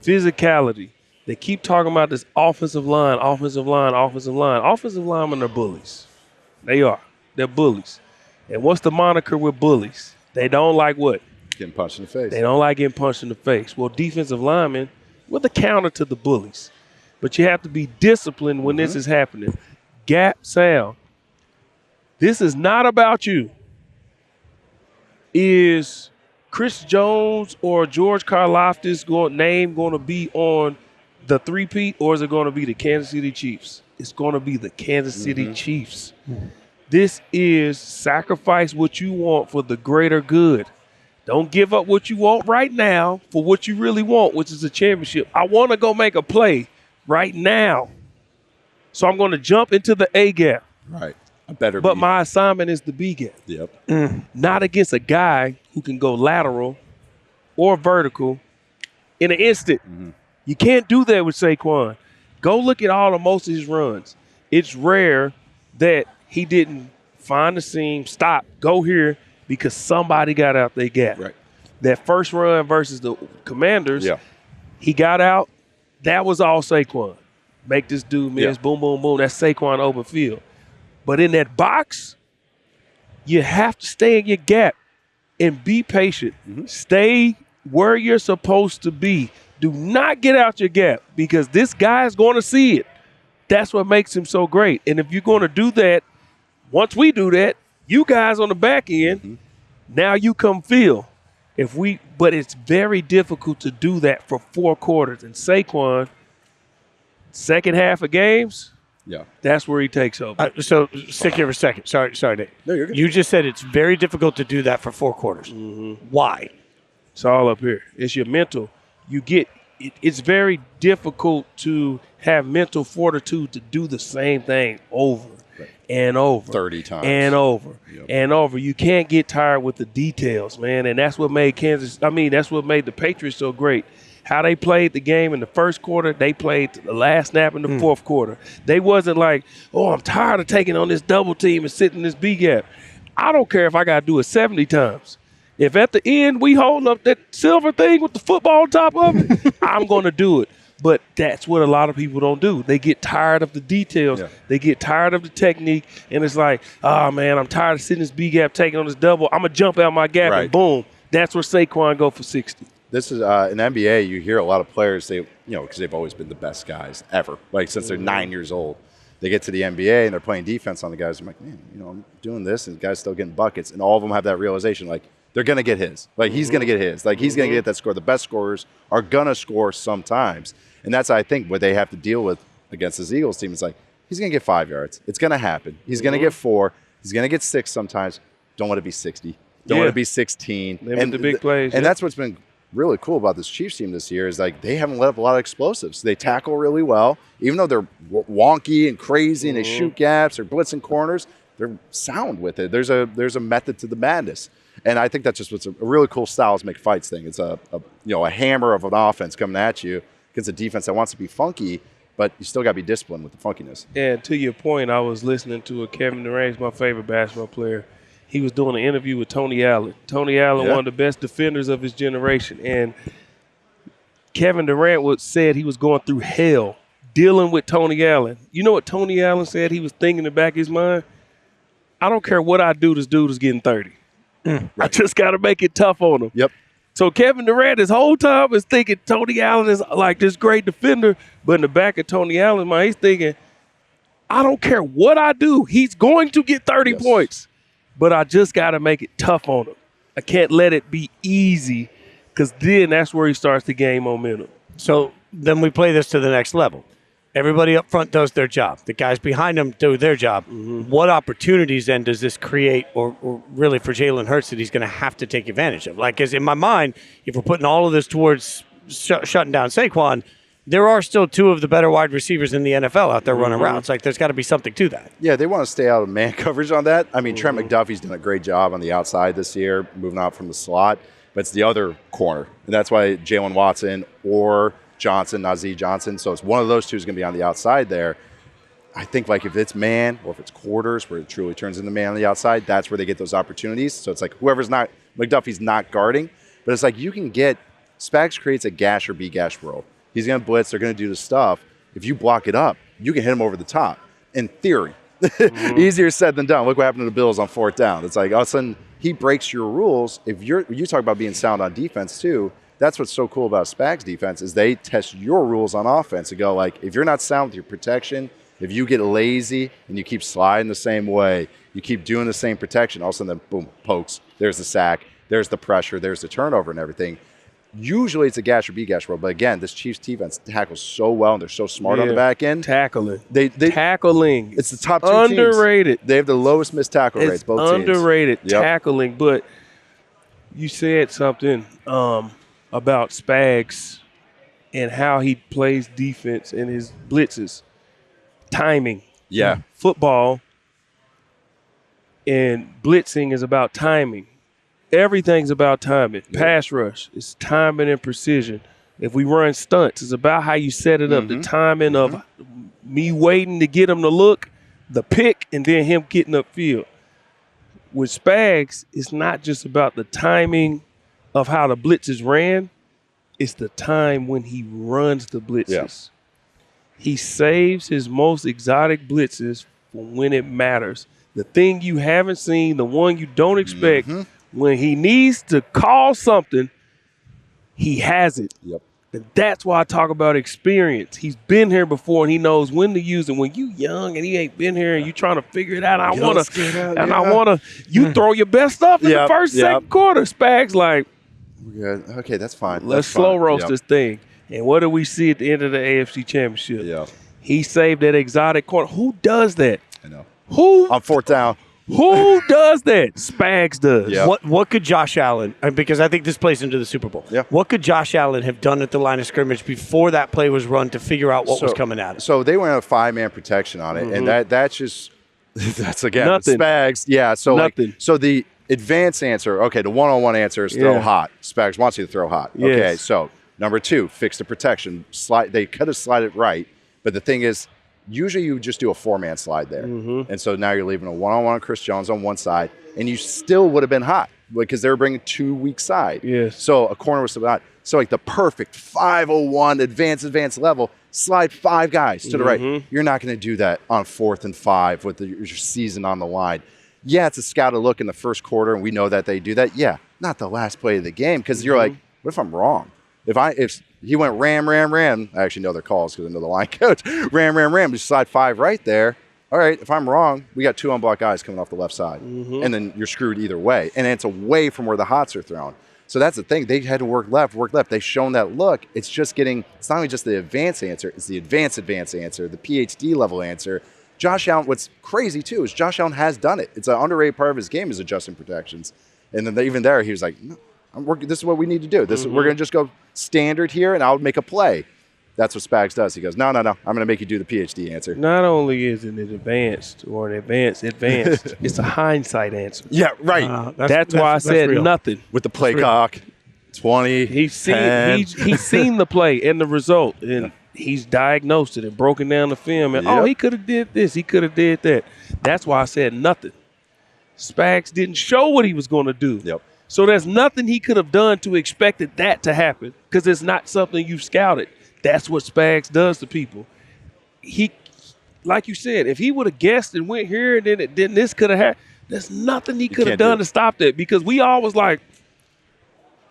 physicality. They keep talking about this offensive line, offensive line, offensive line. Offensive linemen are bullies. They are. They're bullies. And what's the moniker with bullies? They don't like what? Getting punched in the face. They don't like getting punched in the face. Well, defensive linemen, we're the counter to the bullies. But you have to be disciplined when this is happening. Gap sound. This is not about you. Is Chris Jones or George Karlaftis name going to be on the three-peat, or is it going to be the Kansas City Chiefs? It's going to be the Kansas City Chiefs. This is sacrifice what you want for the greater good. Don't give up what you want right now for what you really want, which is a championship. I want to go make a play right now. So I'm going to jump into the A gap. Right. But My assignment is the B gap. Yep. Not against a guy who can go lateral or vertical in an instant. You can't do that with Saquon. Go look at most of his runs. It's rare that he didn't find the seam, stop, go here, because somebody got out their gap. Right. That first run versus the Commanders, he got out. That was all Saquon. Make this dude miss, boom, boom, boom. That's Saquon open field. But in that box, you have to stay in your gap and be patient. Stay where you're supposed to be. Do not get out your gap, because this guy is going to see it. That's what makes him so great. And if you're going to do that, once we do that, you guys on the back end, now you come fill. But it's very difficult to do that for 4 quarters. And Saquon, second half of games, that's where he takes over. So stick here for a second. Sorry, Dave. No, you're good. You just said it's very difficult to do that for 4 quarters. Why? It's all up here. It's your mental. It's very difficult to have mental fortitude to do the same thing over and over. 30 times. And over and over. You can't get tired with the details, man. And that's what made that's what made the Patriots so great. How they played the game in the first quarter, they played the last snap in the fourth quarter. They wasn't like, I'm tired of taking on this double team and sitting in this B gap. I don't care if I got to do it 70 times. If at the end we hold up that silver thing with the football on top of it, I'm going to do it. But that's what a lot of people don't do. They get tired of the details. They get tired of the technique. And it's like, man, I'm tired of sitting this B gap, taking on this double. I'm going to jump out my gap and boom. That's where Saquon go for 60. This is in the NBA, you hear a lot of players say, because they've always been the best guys ever, like since they're 9 years old. They get to the NBA and they're playing defense on the guys. I'm like, man, I'm doing this and the guy's still getting buckets. And all of them have that realization, like, they're going to get his. Like, he's going to get his. Like, he's going to get that score. The best scorers are going to score sometimes. And that's, I think, what they have to deal with against this Eagles team. It's like, he's going to get 5 yards. It's going to happen. He's going to get 4. He's going to get 6 sometimes. Don't want to be 60. Don't want to be 16. And the big plays. And that's what's been really cool about this Chiefs team this year is, like, they haven't let up a lot of explosives. They tackle really well. Even though they're wonky and crazy and they shoot gaps or blitzing corners, they're sound with it. There's a method to the madness. And I think that's just what's a really cool style is make fights thing. It's a hammer of an offense coming at you against a defense that wants to be funky, but you still got to be disciplined with the funkiness. And to your point, I was listening to Kevin Durant's my favorite basketball player. He was doing an interview with Tony Allen. Tony Allen, one of the best defenders of his generation. And Kevin Durant said he was going through hell dealing with Tony Allen. You know what Tony Allen said he was thinking in the back of his mind? I don't care what I do, this dude is getting 30. I just got to make it tough on him. Yep. So Kevin Durant this whole time is thinking Tony Allen is like this great defender, but in the back of Tony Allen's mind, he's thinking, I don't care what I do. He's going to get 30 points, but I just got to make it tough on him. I can't let it be easy, because then that's where he starts to gain momentum. So then we play this to the next level. Everybody up front does their job. The guys behind them do their job. What opportunities then does this create, or really for Jalen Hurts, that he's going to have to take advantage of? Like, because in my mind, if we're putting all of this towards shutting down Saquon, there are still two of the better wide receivers in the NFL out there running routes. Like, there's got to be something to that. Yeah, they want to stay out of man coverage on that. I mean, Trent McDuffie's done a great job on the outside this year, moving out from the slot, but it's the other corner. And that's why Jalen Watson or Najee Johnson. So it's one of those two is going to be on the outside there. I think, like, if it's man or if it's quarters where it truly turns into man on the outside, that's where they get those opportunities. So it's like McDuffie's not guarding, but it's like you can get – Spags creates a gash or B-gash world. He's going to blitz. They're going to do the stuff. If you block it up, you can hit him over the top. In theory. Easier said than done. Look what happened to the Bills on 4th down. It's like all of a sudden he breaks your rules. If you talk about being sound on defense too, that's what's so cool about Spags defense is they test your rules on offense and go like, if you're not sound with your protection – if you get lazy and you keep sliding the same way, you keep doing the same protection, all of a sudden, boom, pokes. There's the sack. There's the pressure. There's the turnover and everything. Usually it's a gash or B-gash role. But again, this Chiefs defense tackles so well and they're so smart on the back end. Tackling. Tackling. It's the top two underrated. Teams. They have the lowest missed tackle rates, both teams. Underrated tackling. But you said something about Spags and how he plays defense and his blitzes. Timing. Yeah. Football and blitzing is about timing. Everything's about timing. Pass rush is timing and precision. If we run stunts, it's about how you set it up. The timing of me waiting to get him to look, the pick, and then him getting upfield. With Spags, it's not just about the timing of how the blitzes ran. It's the time when he runs the blitzes. Yeah. He saves his most exotic blitzes for when it matters. The thing you haven't seen, the one you don't expect, when he needs to call something, he has it. Yep. And that's why I talk about experience. He's been here before and he knows when to use it. When you young and he ain't been here and you trying to figure it out, I want to, you throw your best stuff in the first, second quarter. Spags like, okay, that's fine. Let's slow roast this thing. And what do we see at the end of the AFC Championship? Yeah. He saved that exotic corner. Who does that? I know. Who? On 4th down. Who does that? Spags does. Yep. What could Josh Allen, because I think this plays into the Super Bowl, what could Josh Allen have done at the line of scrimmage before that play was run to figure out what was coming at him? So they went on a 5-man protection on it, and that's just – that's, again, nothing. Spags. Yeah, so nothing. So the advanced answer, okay, the one-on-one answer is throw hot. Spags wants you to throw hot. Yes. Okay, so – number 2, fix the protection. They could have slid it right, but the thing is, usually you just do a 4-man slide there. And so now you're leaving a one-on-one Chris Jones on one side, and you still would have been hot because they were bringing 2 weak side. Yes. So a corner was still hot. So like the perfect 501 advanced level, slide 5 guys to the right. You're not going to do that on 4th and 5 with your season on the line. Yeah, it's a scouted look in the first quarter, and we know that they do that. Yeah, not the last play of the game because you're like, what if I'm wrong? If he went ram, I actually know their calls because I know the line coach. Ram, just slide 5 right there. All right, if I'm wrong, we got 2 unblocked guys coming off the left side. And then you're screwed either way. And it's away from where the hots are thrown. So that's the thing. They had to work left. They've shown that look. It's just it's not only just the advanced answer, it's the advanced answer, the PhD level answer. Josh Allen, what's crazy too is Josh Allen has done it. It's an underrated part of his game is adjusting protections. And then even there, he was like, no. This is what we need to do. We're going to just go standard here, and I'll make a play. That's what Spags does. He goes, no. I'm going to make you do the PhD answer. Not only is it advanced or an advanced, it's a hindsight answer. Yeah, right. That's why I said nothing. With the play clock, 20, he's seen the play and the result, and he's diagnosed it and broken down the film. And, he could have did this. He could have did that. That's why I said nothing. Spags didn't show what he was going to do. Yep. So there's nothing he could have done to expect that to happen because it's not something you've scouted. That's what Spags does to people. He, like you said, if he would have guessed and went here, then this could have happened. There's nothing he could have done to stop that because we all was like,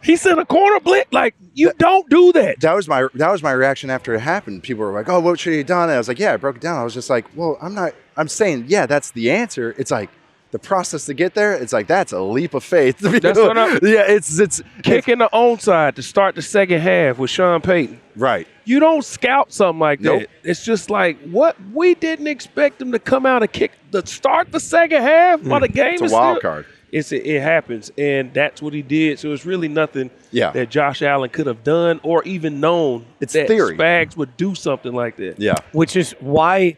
he sent a corner blitz. Like, don't do that. That was my reaction after it happened. People were like, oh, what should he have done? And I was like, yeah, I broke it down. I was just like, well, I'm saying, yeah, that's the answer. It's like, the process to get there, it's like that's a leap of faith. That's what it's kicking the onside to start the second half with Sean Payton. Right. You don't scout something like that. Nope. It's just like what we didn't expect them to come out and kick to start the second half while the game it's a is wild still, card. It happens, and that's what he did. So it's really nothing Yeah. that Josh Allen could have done or even known It's that theory. Spags would do something like that. Yeah. Which is why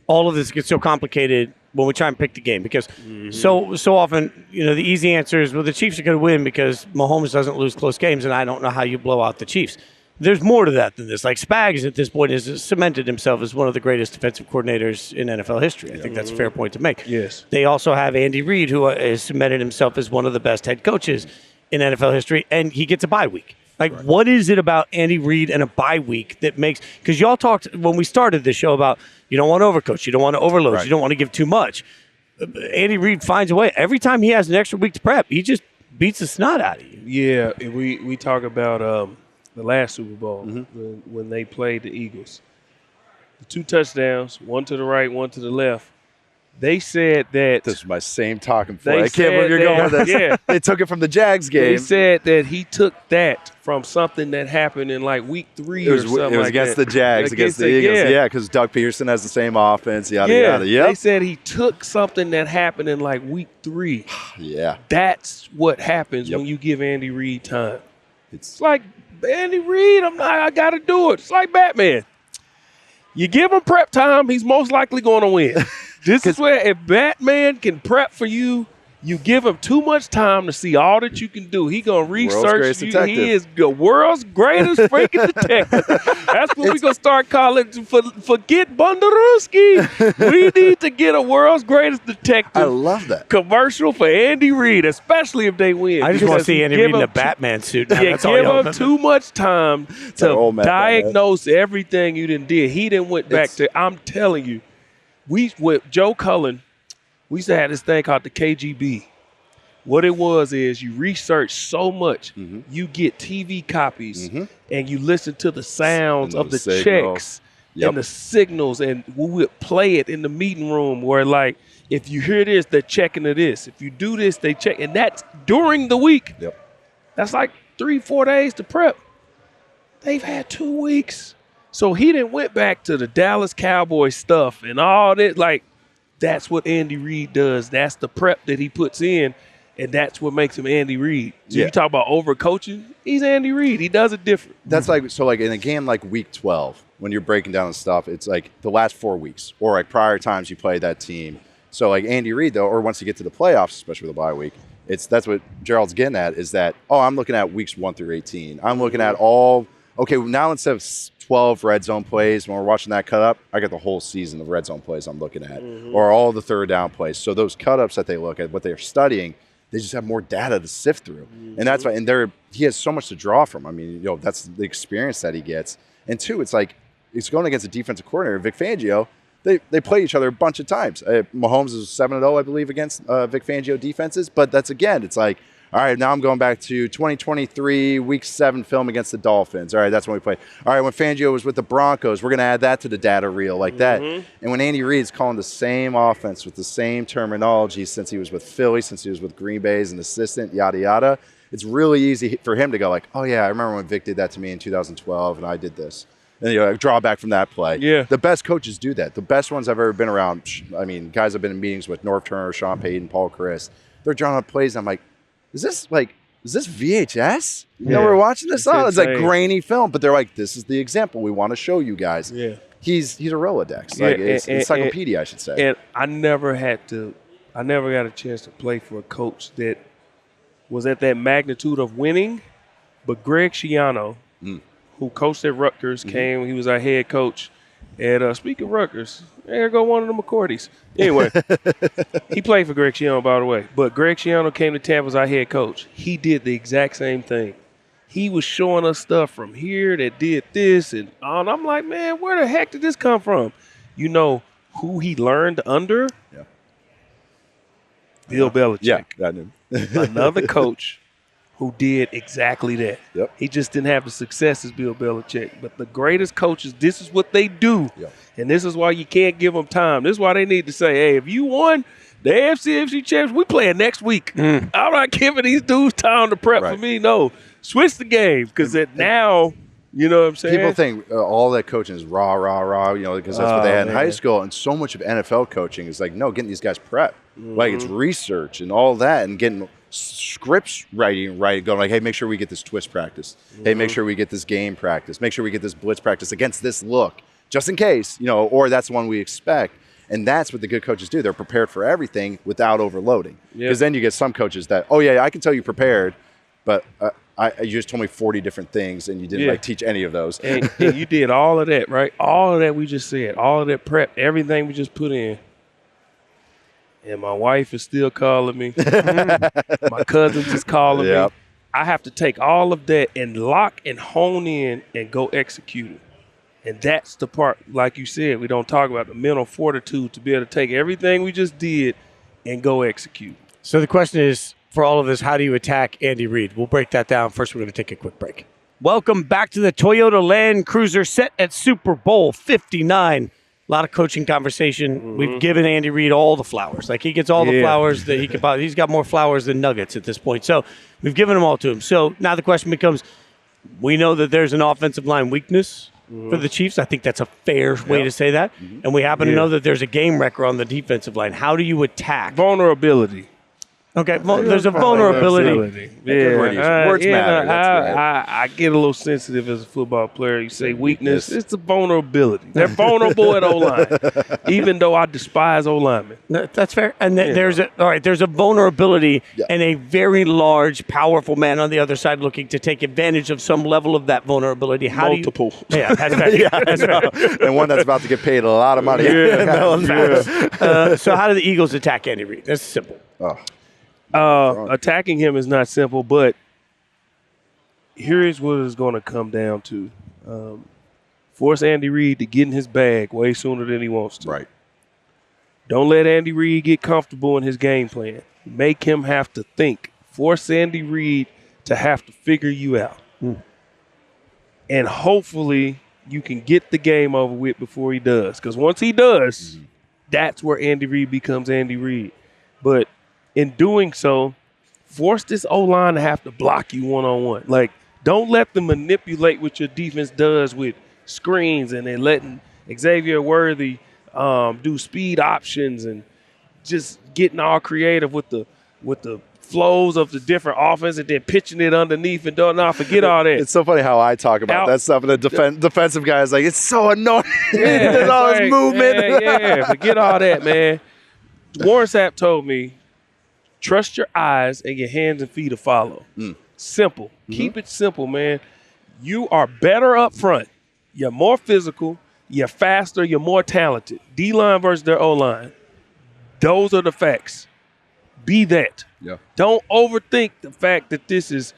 all of this gets so complicated when we try and pick the game, because so often, the easy answer is, well, the Chiefs are going to win because Mahomes doesn't lose close games, and I don't know how you blow out the Chiefs. There's more to that than this. Like, Spags at this point has cemented himself as one of the greatest defensive coordinators in NFL history. I think that's a fair point to make. Yes. They also have Andy Reid, who has cemented himself as one of the best head coaches in NFL history, and he gets a bye week. Like, what is it about Andy Reid and a bye week that makes – because y'all talked when we started this show about you don't want to overcoach, you don't want to overload, you don't want to give too much. Andy Reid finds a way. Every time he has an extra week to prep, he just beats the snot out of you. Yeah, and we talk about the last Super Bowl when they played the Eagles. The 2 touchdowns, one to the right, one to the left. They said that This is my same talking point. They I can't believe you're said going with that- this. yeah. They took it from the Jags game. they said that he took that from something that happened in like week 3 It was, or something it was like against that. the Jags, against the Eagles. Yeah, because Doug Peterson has the same offense, yada, Yeah, yada. Yep. they said he took something that happened in like week 3. Yeah. That's what happens Yep. when you give Andy Reid time. It's It's like, Andy Reid, I got to do it. It's like Batman. You give him prep time, he's most likely going to win. This is where if Batman can prep for you, you give him too much time to see all that you can do. He going to research greatest you. detective. He is the world's greatest freaking detective. That's what we're going to start calling. Forget Bondarewski. We need to get a world's greatest detective I love that. commercial for Andy Reid, especially if they win. I just want to Because see you Andy give Reid in him a Batman suit. Now. Yeah, That's all give y'all him know. too much time that to old man, diagnose everything you done did. He done went back It's- to, I'm telling you, with Joe Cullen, we used to have this thing called the KGB. What it was is you research so much, you get TV copies, and you listen to the sounds And of the signals. checks Yep. and the signals, and we would play it in the meeting room where, like, if you hear this, they're checking to this. If you do this, they check. And that's during the week. Yep. That's like 3-4 days to prep. They've had 2 weeks. So he didn't went back to the Dallas Cowboys stuff and all that. Like, that's what Andy Reid does. That's the prep that he puts in, and that's what makes him Andy Reid. So Yeah. you talk about overcoaching, he's Andy Reid. He does it different. That's like in a game like week 12, when you're breaking down the stuff, it's like the last 4 weeks or like prior times you play that team. So like Andy Reid, though, or once you get to the playoffs, especially with the bye week, that's what Gerald's getting at is that, I'm looking at weeks 1 through 18. I'm looking at now instead of 12 red zone plays, when we're watching that cut up, I got the whole season of red zone plays I'm looking at, or all the third down plays. So those cut ups that they look at, what they're studying, they just have more data to sift through. And that's why, he has so much to draw from. I mean, that's the experience that he gets. And 2, it's like, it's going against a defensive coordinator, Vic Fangio. They play each other a bunch of times. Mahomes is 7-0, I believe, against Vic Fangio defenses. But that's, again, it's like, all right, now I'm going back to 2023, Week 7 film against the Dolphins. All right, that's when we play. All right, when Fangio was with the Broncos, we're going to add that to the data reel like that. And when Andy Reid's calling the same offense with the same terminology since he was with Philly, since he was with Green Bay as an assistant, yada, yada, it's really easy for him to go like, oh, yeah, I remember when Vic did that to me in 2012 and I did this. And draw back from that play. Yeah. The best coaches do that. The best ones I've ever been around, I mean, guys I've been in meetings with, Norv Turner, Sean Payton, Paul Chris, they're drawing up plays. And I'm like, is this VHS? We're watching this on? It's like insane. grainy film, but they're like, this is the example we want to show you guys. Yeah. He's a Rolodex. Yeah, Like it's and- encyclopedia, I should say. And I never got a chance to play for a coach that was at that magnitude of winning, but Greg Schiano, who coached at Rutgers, came. He was our head coach. And speaking of Rutgers, there go one of the McCoy's. Anyway, he played for Greg Schiano, by the way. But Greg Schiano came to Tampa as our head coach. He did the exact same thing. He was showing us stuff from here that did this. And I'm like, man, where the heck did this come from? You know who he learned under? Yeah. Bill Belichick. Yeah, that knew. Another coach who did exactly that. Yep. He just didn't have the success as Bill Belichick. But the greatest coaches, this is what they do. Yep. And this is why you can't give them time. This is why they need to say, hey, if you won the AFC champs, we playing next week. I'm not giving these dudes time to prep for Right. me. No, switch the game because now You know what I'm saying? People think all that coaching is raw, because that's what they had in high school. And so much of NFL coaching is like, no, getting these guys prepped. Like it's research and all that and getting scripts writing, going like, hey, make sure we get this twist practice. Hey, make sure we get this game practice. Make sure we get this blitz practice against this look, just in case, or that's the one we expect. And that's what the good coaches do. They're prepared for everything without overloading. Because then you get some coaches that, oh, yeah, I can tell you prepared, but you just told me 40 different things and you didn't teach any of those. And you did all of that, right? All of that we just said, all of that prep, everything we just put in. And my wife is still calling me. My cousin's just calling me. I have to take all of that and lock and hone in and go execute it. And that's the part, like you said, we don't talk about the mental fortitude to be able to take everything we just did and go execute. So the question is, for all of this, how do you attack Andy Reid? We'll break that down. First, we're going to take a quick break. Welcome back to the Toyota Land Cruiser set at Super Bowl 59. A lot of coaching conversation. We've given Andy Reid all the flowers. Like, he gets all the flowers that he could buy. He's got more flowers than nuggets at this point. So we've given them all to him. So now the question becomes, we know that there's an offensive line weakness for the Chiefs. I think that's a fair way to say that. And we happen to know that there's a game wrecker on the defensive line. How do you attack? Vulnerability. Okay, there's a vulnerability. Words matter. That's right. I get a little sensitive as a football player. You say weakness, it's a vulnerability. They're vulnerable at O-line, even though I despise O-linemen. That's fair. And there's a vulnerability and a very large, powerful man on the other side looking to take advantage of some level of that vulnerability. Multiple. Yeah, that's fair. That's fair. And one that's about to get paid a lot of money. So how do the Eagles attack Andy Reid? That's simple. Attacking him is not simple, but here's what it's going to come down to. Force Andy Reid to get in his bag way sooner than he wants to. Right. Don't let Andy Reid get comfortable in his game plan. Make him have to think. Force Andy Reid to have to figure you out. And hopefully you can get the game over with before he does. Because once he does, that's where Andy Reid becomes Andy Reid. But in doing so, force this O-line to have to block you one-on-one. Like, don't let them manipulate what your defense does with screens and then letting Xavier Worthy do speed options and just getting all creative with the flows of the different offense and then pitching it underneath and don't not forget all that. It's so funny how I talk about that stuff, and the defensive guy is like, it's so annoying. There's all this movement. Forget all that, man. Warren Sapp told me, trust your eyes and your hands and feet to follow. Simple. Keep it simple, man. You are better up front. You're more physical. You're faster. You're more talented. D-line versus their O-line. Those are the facts. Be that. Yeah. Don't overthink the fact that this is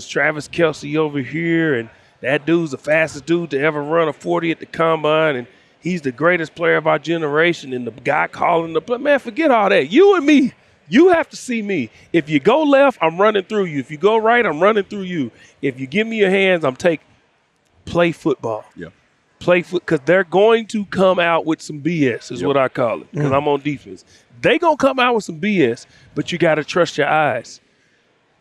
Travis Kelce over here and that dude's the fastest dude to ever run a 40 at the combine and he's the greatest player of our generation and the guy calling the play. Man, forget all that. You and me. You have to see me. If you go left, I'm running through you. If you go right, I'm running through you. If you give me your hands, play football. Yeah. Because they're going to come out with some BS is what I call it, because I'm on defense. They going to come out with some BS, but you got to trust your eyes.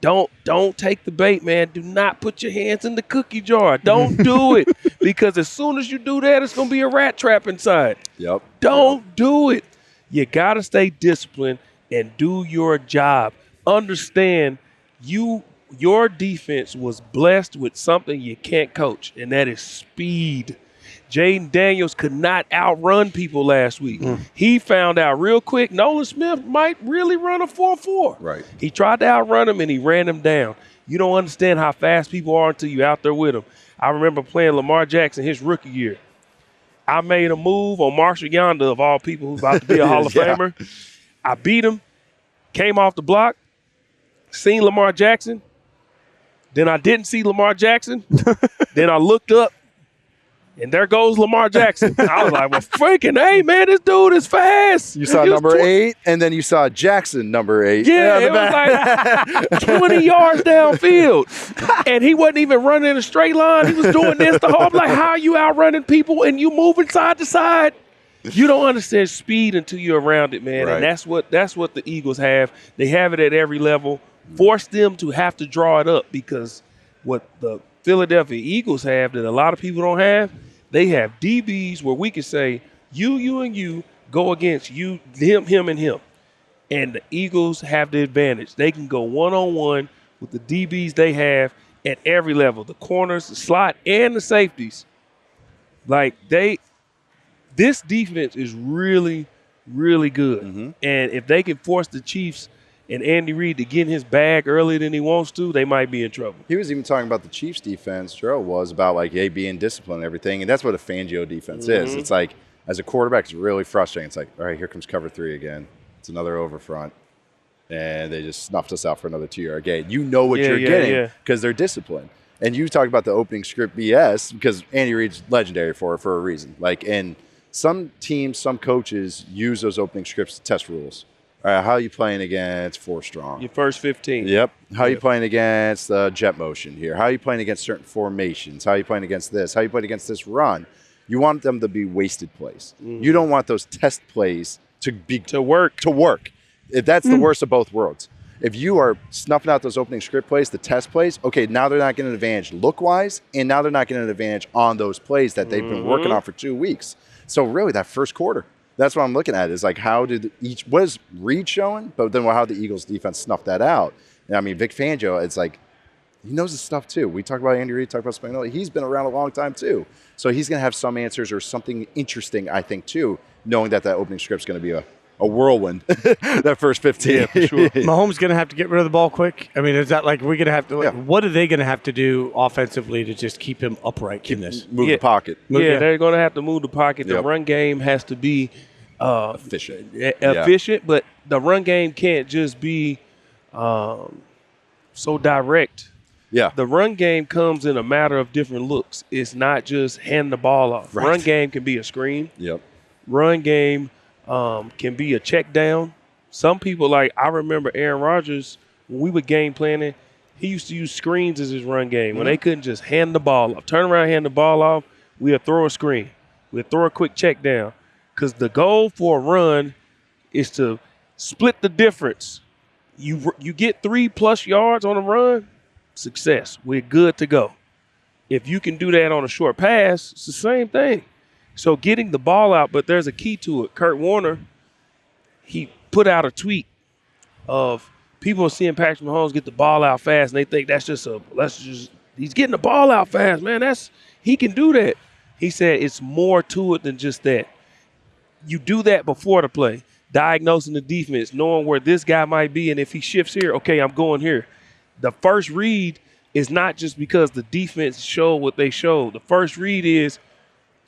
Don't take the bait, man. Do not put your hands in the cookie jar. Don't do it, because as soon as you do that, it's going to be a rat trap inside. Yep. Don't do it. You got to stay disciplined and do your job. Understand your defense was blessed with something you can't coach, and that is speed. Jaden Daniels could not outrun people last week. He found out real quick Nolan Smith might really run a 4.4. Right. He tried to outrun him, and he ran him down. You don't understand how fast people are until you're out there with them. I remember playing Lamar Jackson his rookie year. I made a move on Marshall Yonder, of all people, who's about to be a Hall of Famer. I beat him, came off the block, seen Lamar Jackson. Then I didn't see Lamar Jackson. Then I looked up, and there goes Lamar Jackson. I was like, well, freaking, hey, man, this dude is fast. You saw number 8, and then you saw Jackson, number 8. Yeah, it was like 20 yards downfield. And he wasn't even running in a straight line. He was doing this the whole. I'm like, how are you outrunning people and you moving side to side? You don't understand speed until you're around it, man. Right. And that's what the Eagles have. They have it at every level. Force them to have to draw it up, because what the Philadelphia Eagles have that a lot of people don't have, they have DBs where we can say, you, and you go against you, him, and him. And the Eagles have the advantage. They can go one-on-one with the DBs they have at every level, the corners, the slot, and the safeties. Like, this defense is really, really good. Mm-hmm. And if they can force the Chiefs and Andy Reid to get in his bag earlier than he wants to, they might be in trouble. He was even talking about the Chiefs defense. Gerald was about like, hey, being disciplined and everything. And that's what a Fangio defense is. It's like, as a quarterback, it's really frustrating. It's like, all right, here comes cover 3 again. It's another over front. And they just snuffed us out for another 2-yard gain. You know what you're getting because they're disciplined. And you talk about the opening script BS because Andy Reid's legendary for a reason. Like, and some teams, some coaches use those opening scripts to test rules. All right, how are you playing against 4 strong? Your first 15. Yep. How are you playing against jet motion here? How are you playing against certain formations? How are you playing against this? How are you playing against this run? You want them to be wasted plays. You don't want those test plays to work. If that's the worst of both worlds. If you are snuffing out those opening script plays, the test plays, okay, now they're not getting an advantage look-wise, and now they're not getting an advantage on those plays that they've been working on for 2 weeks. So really, that first quarter, that's what I'm looking at is like how did what is Reid showing, but then how the Eagles defense snuffed that out. And I mean, Vic Fangio, it's like he knows his stuff too. We talk about Andy Reid, talk about Spagnuolo. He's been around a long time too. So he's going to have some answers or something interesting, I think, too, knowing that opening script's going to be a whirlwind that first 15. Yeah, for sure. Mahomes going to have to get rid of the ball quick? I mean, is that like we're going to have to what are they going to have to do offensively to just keep him upright in this? Move the pocket. They're going to have to move the pocket. The run game has to be efficient, but the run game can't just be so direct. Yeah. The run game comes in a matter of different looks. It's not just hand the ball off. Right. Run game can be a screen. Yep. Run game can be a check down. Some people, like I remember Aaron Rodgers, when we were game planning, he used to use screens as his run game. When they couldn't just hand the ball off, turn around, hand the ball off, we'd throw a screen. We'd throw a quick check down. Because the goal for a run is to split the difference. You get 3+ yards on a run, success. We're good to go. If you can do that on a short pass, it's the same thing. So getting the ball out, but there's a key to it. Kurt Warner, he put out a tweet of people seeing Patrick Mahomes get the ball out fast, and they think he's getting the ball out fast, man. He can do that. He said it's more to it than just that. You do that before the play, diagnosing the defense, knowing where this guy might be, and if he shifts here, okay, I'm going here. The first read is not just because the defense showed what they showed. The first read is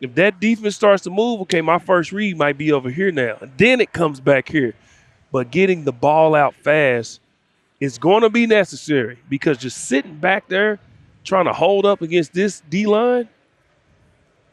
if that defense starts to move, okay, my first read might be over here now. And then it comes back here. But getting the ball out fast is going to be necessary because just sitting back there trying to hold up against this D-line,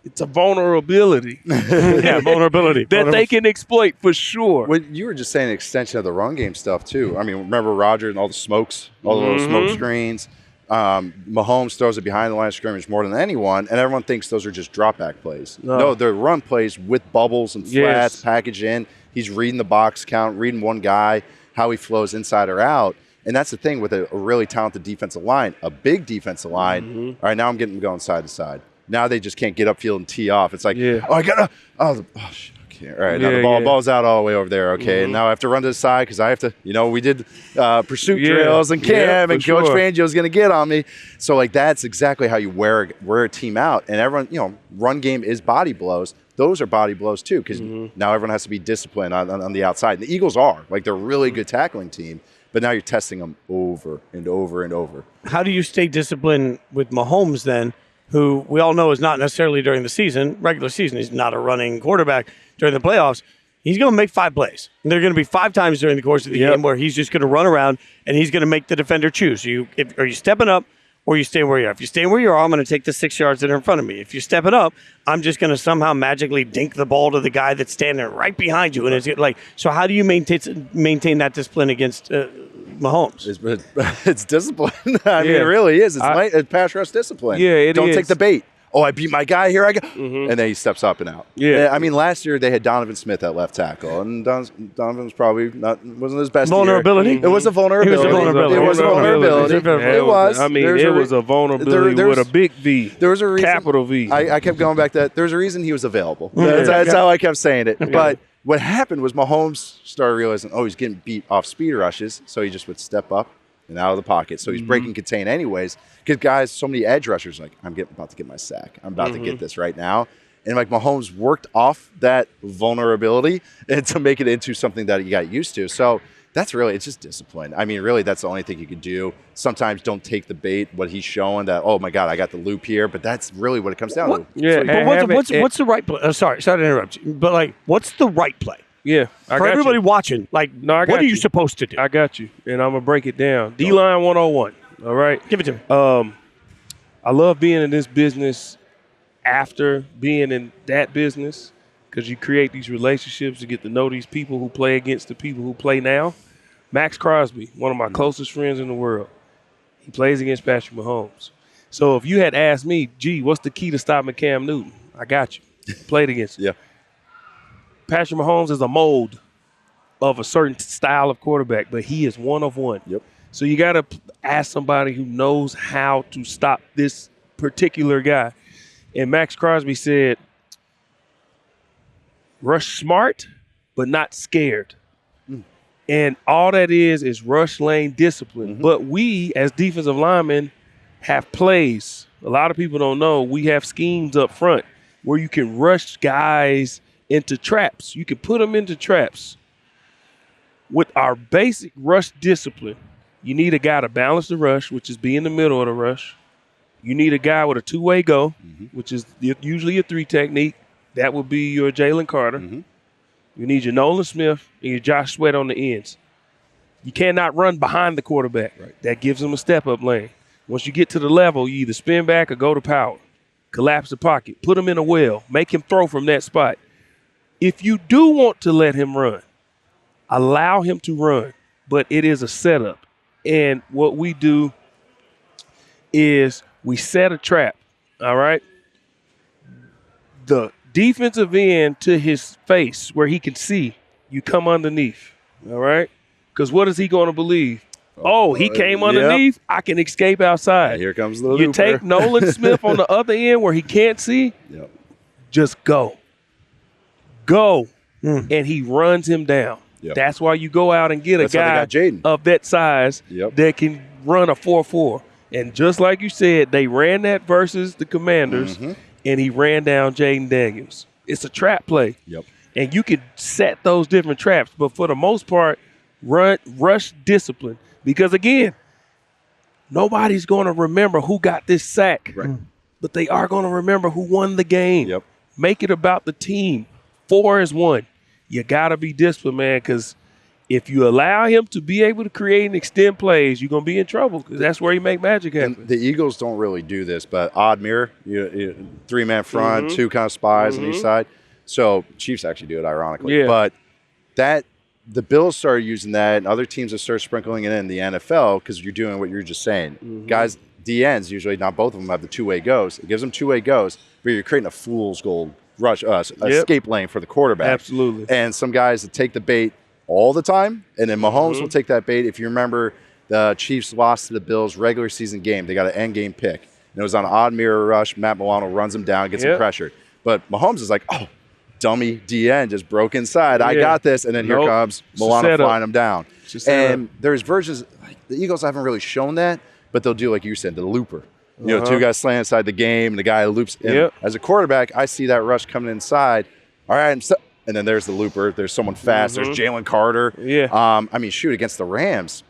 it's a vulnerability. Vulnerability. That they can exploit for sure. Well, you were just saying an extension of the run game stuff, too. I mean, remember Roger and all the smokes, all the little smoke screens. Mahomes throws it behind the line of scrimmage more than anyone, and everyone thinks those are just drop-back plays. No, they're run plays with bubbles and flats packaged in. He's reading the box count, reading one guy, how he flows inside or out. And that's the thing with a really talented defensive line, a big defensive line. All right, now I'm getting them going side to side. Now they just can't get upfield and tee off. It's like, I got to – shit. All right, now the ball's out all the way over there, okay? And now I have to run to the side because I have to, we did pursuit drills and camp, and Coach Fangio's going to get on me. So, like, that's exactly how you wear a team out. And everyone, run game is body blows. Those are body blows, too, because now everyone has to be disciplined on the outside. And the Eagles are. Like, they're a really good tackling team. But now you're testing them over and over and over. How do you stay disciplined with Mahomes then, who we all know is not necessarily during the season, regular season, he's not a running quarterback. During the playoffs, he's going to make 5 plays. And there are going to be 5 times during the course of the game where he's just going to run around and he's going to make the defender choose. Are you stepping up or are you staying where you are? If you're staying where you are, I'm going to take the 6 yards that are in front of me. If you're stepping up, I'm just going to somehow magically dink the ball to the guy that's standing right behind you. And it's like, so how do you maintain that discipline against Mahomes? It's discipline. I mean, it really is. It's pass rush discipline. Yeah, Don't take the bait. oh, I beat my guy, here I go. And then he steps up and out. Yeah. I mean, last year they had Donovan Smith at left tackle, and Donovan was probably wasn't his best vulnerability. It was a vulnerability. It was a vulnerability. It was. I mean, it was a vulnerability with a big V. There was a reason. Capital V. I kept going back to that. There's a reason he was available. That's how I kept saying it. But what happened was Mahomes started realizing, oh, he's getting beat off speed rushes, so he just would step up and out of the pocket. So he's breaking contain anyways. Because guys, so many edge rushers like, about to get my sack. I'm about to get this right now. And like Mahomes worked off that vulnerability and to make it into something that he got used to. So that's really, it's just discipline. I mean, really, that's the only thing you can do. Sometimes don't take the bait, what he's showing that, oh my God, I got the loop here. But that's really what it comes down to. Yeah. But what's the right play? Sorry to interrupt you. But like, what's the right play? Yeah. For everybody watching, like, what are you supposed to do? I got you. And I'm going to break it down. D-line 101. All right? Give it to me. I love being in this business after being in that business because you create these relationships to get to know these people who play against the people who play now. Max Crosby, one of my closest friends in the world, he plays against Patrick Mahomes. So if you had asked me, gee, what's the key to stopping Cam Newton? I got you. Played against him. Yeah. Patrick Mahomes is a mold of a certain style of quarterback, but he is one of one. Yep. So you got to ask somebody who knows how to stop this particular guy. And Max Crosby said, rush smart, but not scared. And all that is rush lane discipline. But we, as defensive linemen, have plays. A lot of people don't know we have schemes up front where you can rush guys into traps. You can put them into traps. With our basic rush discipline, you need a guy to balance the rush, which is be in the middle of the rush. You need a guy with a two-way go, which is usually a three technique. That would be your Jalen Carter. You need your Nolan Smith and your Josh Sweat on the ends. You cannot run behind the quarterback. That gives him a step-up lane. Once you get to the level, you either spin back or go to power. Collapse the pocket. Put him in a well. Make him throw from that spot. If you do want to let him run, allow him to run, but it is a setup. And what we do is we set a trap, all right? The defensive end to his face where he can see, you come underneath, all right? Because what is he going to believe? Oh, he came underneath, I can escape outside. Here comes the You looper. take Nolan Smith on the other end where he can't see, just go. Go. And he runs him down. That's why you go out and get a guy of that size that can run a 4.4. And just like you said, they ran that versus the Commanders, and he ran down Jaden Daniels. It's a trap play. And you can set those different traps. But for the most part, rush discipline. Because, again, nobody's going to remember who got this sack. But they are going to remember who won the game. Make it about the team. 4 is 1. You got to be disciplined, man, because if you allow him to be able to create and extend plays, you're going to be in trouble because that's where you make magic happen. And the Eagles don't really do this, but odd mirror, three-man front, two kind of spies on each side. So Chiefs actually do it, ironically. But the Bills started using that, and other teams have started sprinkling it in the NFL because you're doing what you're just saying. Guys, DNs, usually not both of them have the two-way goes. It gives them two-way goes, but you're creating a fool's gold rush, escape lane for the quarterback. Absolutely. And some guys that take the bait all the time, and then Mahomes will take that bait. If you remember, the Chiefs lost to the Bills regular season game. They got an end game pick. And it was on an odd mirror rush. Matt Milano runs him down, gets him pressured. But Mahomes is like, oh, dummy DN just broke inside. I got this. And then here comes Milano flying him down. And there's versions, like, the Eagles haven't really shown that, but they'll do, like you said, the looper. You know, two guys slaying inside the game, and the guy loops in. As a quarterback, I see that rush coming inside. All right, and then there's the looper. There's someone fast. There's Jalen Carter. I mean, shoot, against the Rams,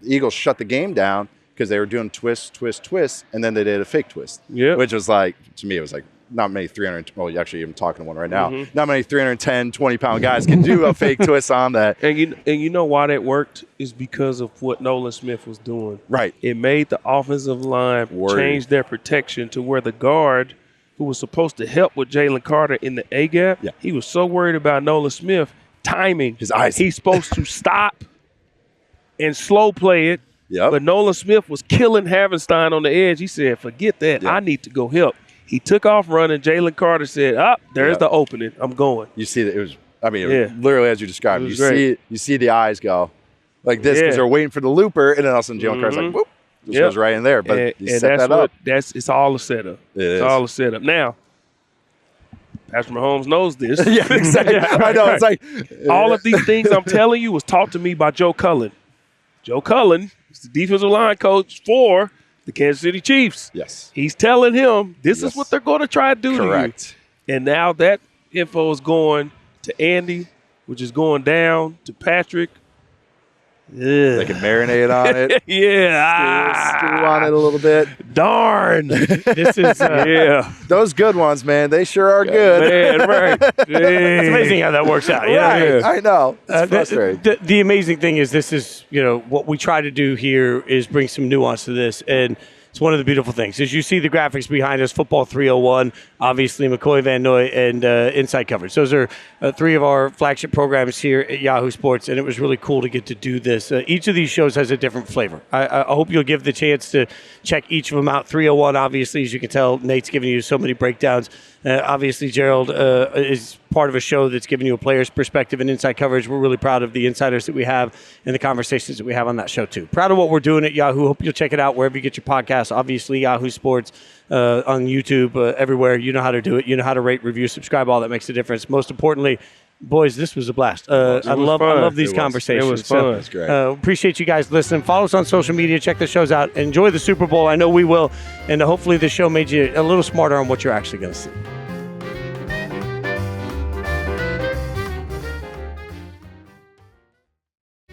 the Eagles shut the game down because they were doing twist, twist, twist, and then they did a fake twist. Which was like, to me, it was like, not many 300, well, actually, I'm talking to one right now. Not many 310, 20-pound guys can do a fake twist on that. And you know why that worked is because of what Nolan Smith was doing. It made the offensive line change their protection to where the guard, who was supposed to help with Jalen Carter in the A-gap, he was so worried about Nolan Smith timing. His eyes. He's supposed to stop and slow play it. But Nolan Smith was killing Havenstein on the edge. He said, forget that. I need to go help. He took off running. Jalen Carter said, there's the opening. I'm going. You see that it was, literally as you described. You see the eyes go like this because they're waiting for the looper, and then all of a sudden Jalen Carter's like, whoop, just goes right in there. But he set that up. It's all a setup. It's all a setup. Now, Patrick Mahomes knows this. Yeah, exactly. I know. It's like all of these things I'm telling you was taught to me by Joe Cullen. Joe Cullen is the defensive line coach for the Kansas City Chiefs. Yes. He's telling him this is what they're going to try to do to you. And now that info is going to Andy, which is going down to Patrick. They can marinate on it. Stew on it a little bit. Darn. This is those good ones, man. They sure are good. Man, right. It's amazing how that works out. Right. I know. It's frustrating. The amazing thing is this is, what we try to do here is bring some nuance to this. And it's one of the beautiful things. As you see the graphics behind us, Football 301, obviously McCoy, Van Noy, and Inside Coverage. Those are three of our flagship programs here at Yahoo Sports, and it was really cool to get to do this. Each of these shows has a different flavor. I hope you'll give the chance to check each of them out. 301, obviously, as you can tell, Nate's giving you so many breakdowns. Obviously, Gerald is part of a show that's giving you a player's perspective and inside coverage. We're really proud of the insiders that we have and the conversations that we have on that show, too. Proud of what we're doing at Yahoo. Hope you'll check it out wherever you get your podcasts. Obviously, Yahoo Sports on YouTube, everywhere. You know how to do it. You know how to rate, review, subscribe, all that makes a difference. Most importantly, boys, this was a blast. I love these conversations. It was fun. That's great. Appreciate you guys listening. Follow us on social media. Check the shows out. Enjoy the Super Bowl. I know we will. And hopefully the show made you a little smarter on what you're actually going to see.